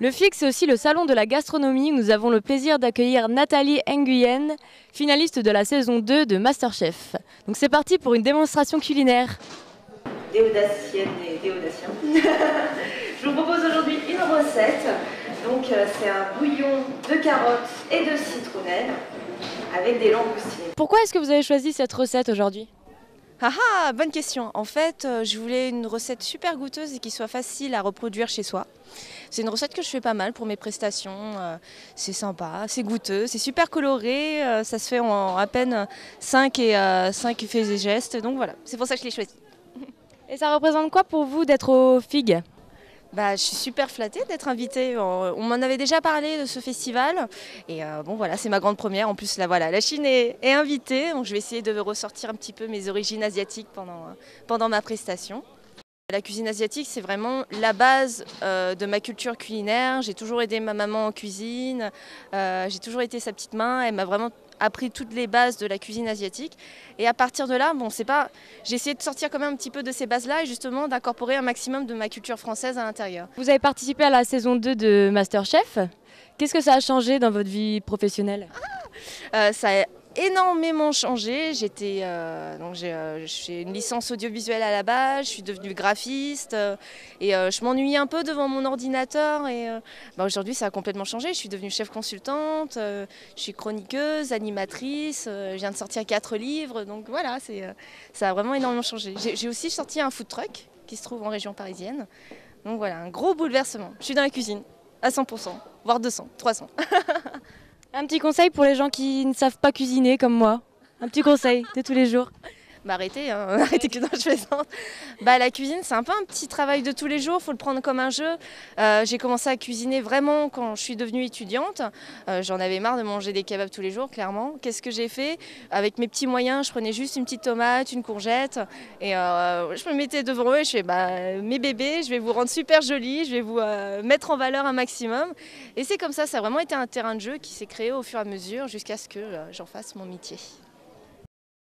Le FIC, c'est aussi le salon de la gastronomie où nous avons le plaisir d'accueillir Nathalie Nguyen, finaliste de la saison 2 de MasterChef. Donc c'est parti pour une démonstration culinaire. Des audaciennes et des audaciens. Je vous propose aujourd'hui une recette. Donc c'est un bouillon de carottes et de citronnelle avec des langoustines. Pourquoi est-ce que vous avez choisi cette recette aujourd'hui ? Ah ah, bonne question. En fait, je voulais une recette super goûteuse et qui soit facile à reproduire chez soi. C'est une recette que je fais pas mal pour mes prestations. C'est sympa, c'est goûteux, c'est super coloré. Ça se fait en à peine 5 faits et gestes. Donc voilà, c'est pour ça que je l'ai choisi. Et ça représente quoi pour vous d'être au FIG ? Je suis super flattée d'être invitée. On m'en avait déjà parlé de ce festival. Et bon voilà, c'est ma grande première. En plus, là, voilà, la Chine est invitée. Donc je vais essayer de ressortir un petit peu mes origines asiatiques pendant ma prestation. La cuisine asiatique, c'est vraiment la base de ma culture culinaire. J'ai toujours aidé ma maman en cuisine. J'ai toujours été sa petite main. Elle m'a vraiment appris toutes les bases de la cuisine asiatique. Et à partir de là, j'ai essayé de sortir quand même un petit peu de ces bases-là et justement d'incorporer un maximum de ma culture française à l'intérieur. Vous avez participé à la saison 2 de MasterChef. Qu'est-ce que ça a changé dans votre vie professionnelle ? Ça a énormément changé. J'ai une licence audiovisuelle à la base, je suis devenue graphiste et je m'ennuyais un peu devant mon ordinateur et aujourd'hui ça a complètement changé. Je suis devenue chef consultante, je suis chroniqueuse, animatrice, je viens de sortir 4 livres, donc voilà, ça a vraiment énormément changé. J'ai aussi sorti un food truck qui se trouve en région parisienne, donc voilà, un gros bouleversement. Je suis dans la cuisine à 100%, voire 200, 300. Un petit conseil pour les gens qui ne savent pas cuisiner comme moi. Un petit conseil de tous les jours. Arrêtez, arrêtez que non, je plaisante. La cuisine, c'est un peu un petit travail de tous les jours, il faut le prendre comme un jeu. J'ai commencé à cuisiner vraiment quand je suis devenue étudiante. J'en avais marre de manger des kebabs tous les jours, clairement. Qu'est-ce que j'ai fait ? Avec mes petits moyens, je prenais juste une petite tomate, une courgette, et je me mettais devant eux et je fais mes bébés, je vais vous rendre super jolis, je vais vous mettre en valeur un maximum. Et c'est comme ça a vraiment été un terrain de jeu qui s'est créé au fur et à mesure jusqu'à ce que j'en fasse mon métier.